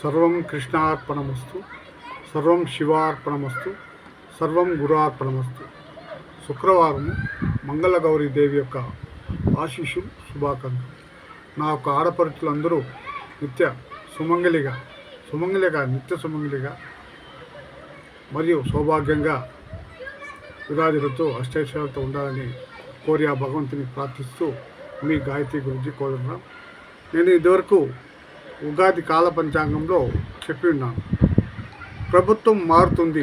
సర్వం కృష్ణార్పణమస్తు, సర్వం శివార్పణమస్తు, సర్వం గురుర్పణమస్తు. శుక్రవారం మంగళగౌరీ దేవి యొక్క ఆశీస్సు శుభాకాంక్షలు. నా యొక్క ఆడపడుచులందరూ నిత్య సుమంగళిగా నిత్య సుమంగళిగా మరియు సౌభాగ్యంగా విరాజులతో అష్టైశ్వర్యాలతో ఉండాలని కోరి ఆ భగవంతుని ప్రార్థిస్తూ మీ గాయత్రి గురించి కోరుతున్నాను. నేను ఇదివరకు ఉగాది కాల పంచాంగంలో చెప్పి ఉన్నాను. ప్రభుత్వం మారుతుంది,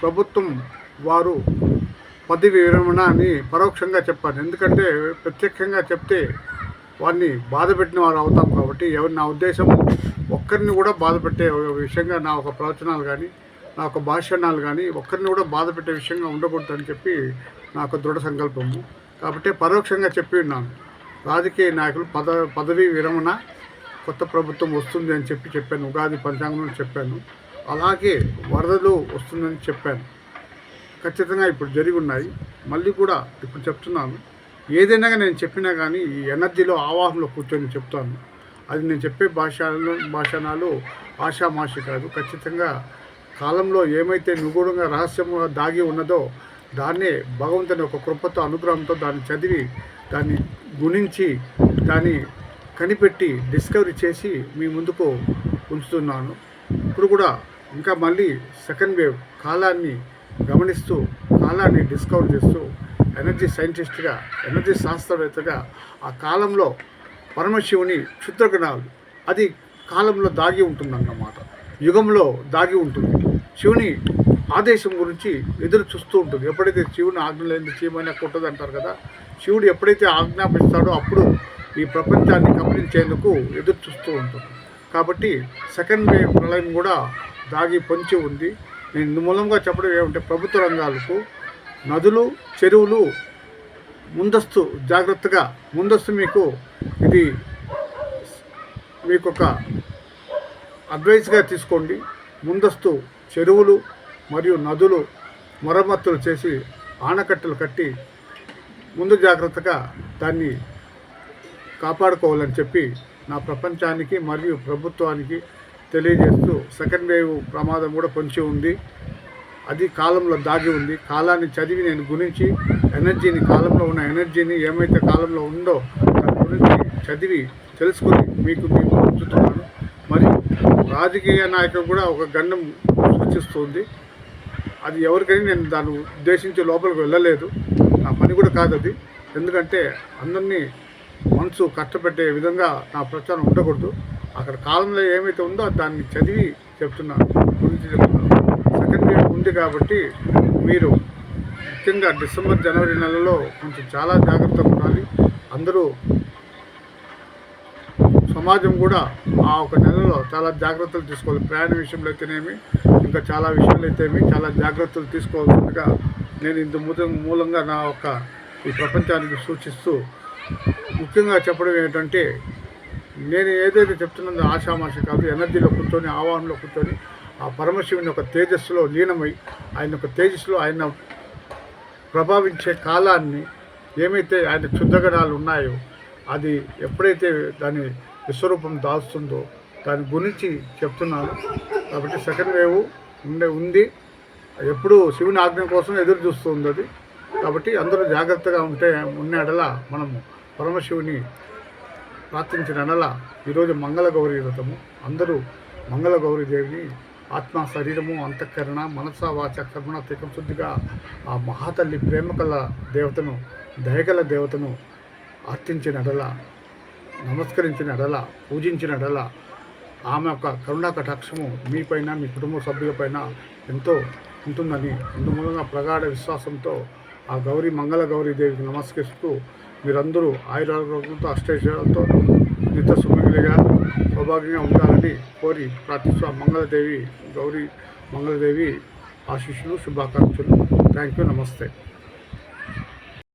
ప్రభుత్వం వారు పదవి విరమణ అని పరోక్షంగా చెప్పాను. ఎందుకంటే ప్రత్యక్షంగా చెప్తే వారిని బాధ పెట్టిన వారు అవుతాం కాబట్టి నా ఉద్దేశం ఒక్కరిని కూడా బాధ పెట్టే విషయంగా నా ఒక ప్రవచనాలు కానీ నా ఒక భాషణాలు కానీ ఒక్కరిని కూడా బాధ పెట్టే విషయంగా ఉండకూడదని చెప్పి నాకు దృఢ సంకల్పము. కాబట్టి పరోక్షంగా చెప్పి ఉన్నాను. రాజకీయ నాయకులు పదవి విరమణ, కొత్త ప్రభుత్వం వస్తుంది అని చెప్పాను. ఉగాది పంచాంగంలో చెప్పాను. అలాగే వరదలు వస్తుందని చెప్పాను. ఖచ్చితంగా ఇప్పుడు జరిగి ఉన్నాయి. మళ్ళీ కూడా ఇప్పుడు చెప్తున్నాను. ఏదైనా నేను చెప్పినా కానీ ఈ ఎనర్జీలో ఆవాహంలో కూర్చొని చెప్తాను. అది నేను చెప్పే భాషణాలు ఆషామాషి కాదు. ఖచ్చితంగా కాలంలో ఏమైతే నిగూఢంగా రహస్యంగా దాగి ఉన్నదో దాన్నే భగవంతుని ఒక కృపతో అనుగ్రహంతో దాన్ని చదివి దాన్ని గుణించి దాన్ని కనిపెట్టి డిస్కవరీ చేసి మీ ముందుకు ఉంచుతున్నాను. ఇప్పుడు కూడా ఇంకా మళ్ళీ సెకండ్ వేవ్ కాలాన్ని గమనిస్తూ కాలాన్ని డిస్కవర్ చేస్తూ ఎనర్జీ సైంటిస్ట్గా ఎనర్జీ శాస్త్రవేత్తగా ఆ కాలంలో పరమశివుని క్షుద్రగణాలు అది కాలంలో దాగి ఉంటుందన్నమాట. యుగంలో దాగి ఉంటుంది. శివుని ఆదేశం గురించి ఎదురు చూస్తూ ఉంటుంది. ఎప్పుడైతే శివుని ఆజ్ఞ లేని చీమైనా కొట్టదు అంటారు కదా. శివుడు ఎప్పుడైతే ఆజ్ఞాపిస్తాడో అప్పుడు ఈ ప్రపంచాన్ని గమనించేందుకు ఎదురు చూస్తూ ఉంటుంది. కాబట్టి సెకండ్ వేవ్ ప్రళయం కూడా దాగి పొంచి ఉంది. నేను మూలంగా చెప్పడం ఏమంటే ప్రభుత్వ రంగాలకు నదులు చెరువులు ముందస్తు జాగ్రత్తగా మీకు ఇది మీకు ఒక అడ్వైస్గా తీసుకోండి. ముందస్తు చెరువులు మరియు నదులు మరమ్మతులు చేసి ఆనకట్టలు కట్టి ముందు జాగ్రత్తగా దాన్ని కాపాడుకోవాలని చెప్పి నా ప్రపంచానికి మరియు ప్రభుత్వానికి తెలియజేస్తూ సెకండ్ వేవ్ ప్రమాదం కూడా పొంచి ఉంది. అది కాలంలో దాగి ఉంది. కాలాన్ని చదివి నేను గురించి ఎనర్జీని కాలంలో ఉన్న ఎనర్జీని ఏమైతే కాలంలో ఉందో దాని గురించి చదివి తెలుసుకొని మీకు ఉంచుతున్నాను. మరియు రాజకీయ నాయకులు కూడా ఒక గండం సూచిస్తుంది. అది ఎవరికైనా నేను దాన్ని ఉద్దేశించి లోపలికి వెళ్ళలేదు. నా పని కూడా కాదు అది. ఎందుకంటే అందరినీ మనసు కష్టపెట్టే విధంగా నా ప్రచారం ఉండకూడదు. అక్కడ కాలంలో ఏమైతే ఉందో దాన్ని చదివి చెప్తున్నాను, గురించి చెప్తున్నాను. సెకండ్ వేవ్ ఉంది కాబట్టి మీరు ముఖ్యంగా డిసెంబర్ జనవరి నెలలో కొంచెం చాలా జాగ్రత్తగా ఉండాలి. అందరూ సమాజం కూడా ఆ ఒక నెలలో చాలా జాగ్రత్తలు తీసుకోవాలి. ప్రయాణ విషయంలో అయితేనేమి ఇంకా చాలా విషయాలు అయితేమి చాలా జాగ్రత్తలు తీసుకోవాల్సిందిగా నేను ఇంత మూలంగా నా యొక్క ఈ ప్రపంచానికి సూచిస్తూ ముఖ్యంగా చెప్పడం ఏంటంటే నేను ఏదైతే చెప్తున్నదో ఆషామాషి కాదు. ఎనర్జీలో కూర్చొని ఆవాహంలో కూర్చొని ఆ పరమశివుని యొక్క తేజస్సులో లీనమై ఆయన యొక్క తేజస్సులో ఆయన ప్రభావించే కాలాన్ని ఏమైతే ఆయన క్షుద్రగణాలు ఉన్నాయో అది ఎప్పుడైతే దాని విశ్వరూపం దాల్స్తుందో దాని గురించి చెప్తున్నాను. కాబట్టి సెకండ్ వేవ్ ఉంది. ఎప్పుడు శివుని ఆజ్ఞ కోసం ఎదురు చూస్తుంది అది. కాబట్టి అందరూ జాగ్రత్తగా ఉన్న ఎడల మనము పరమశివుని ప్రార్థించిన ఎడల ఈరోజు మంగళగౌరీ వ్రతము. అందరూ మంగళగౌరీ దేవిని ఆత్మ శరీరము అంతఃకరణ మనస వాచ కర్మణ త్రికం శుద్ధిగా ఆ మహాతల్లి ప్రేమకల దేవతను దయగల దేవతను ఆర్తించిన ఎడల నమస్కరించిన ఎడల పూజించిన ఎడల ఆమె యొక్క కరుణా కటాక్షము మీపైన మీ కుటుంబ సభ్యులపైన ఎంతో ఉంటుందని ఇందుమూలంగా ప్రగాఢ విశ్వాసంతో ఆ మంగళగౌరీ దేవికి నమస్కరిస్తూ మీరందరూ ఆయురారోగ్యంతో అష్టైశ్వర్యాలతో నిత్య సుమంగళిగా సౌభాగ్యంగా ఉండాలని కోరి ప్రార్థిస్తూ ఆ మంగళదేవి ఆశీస్సులు శుభాకాంక్షలు. Thank you. నమస్తే.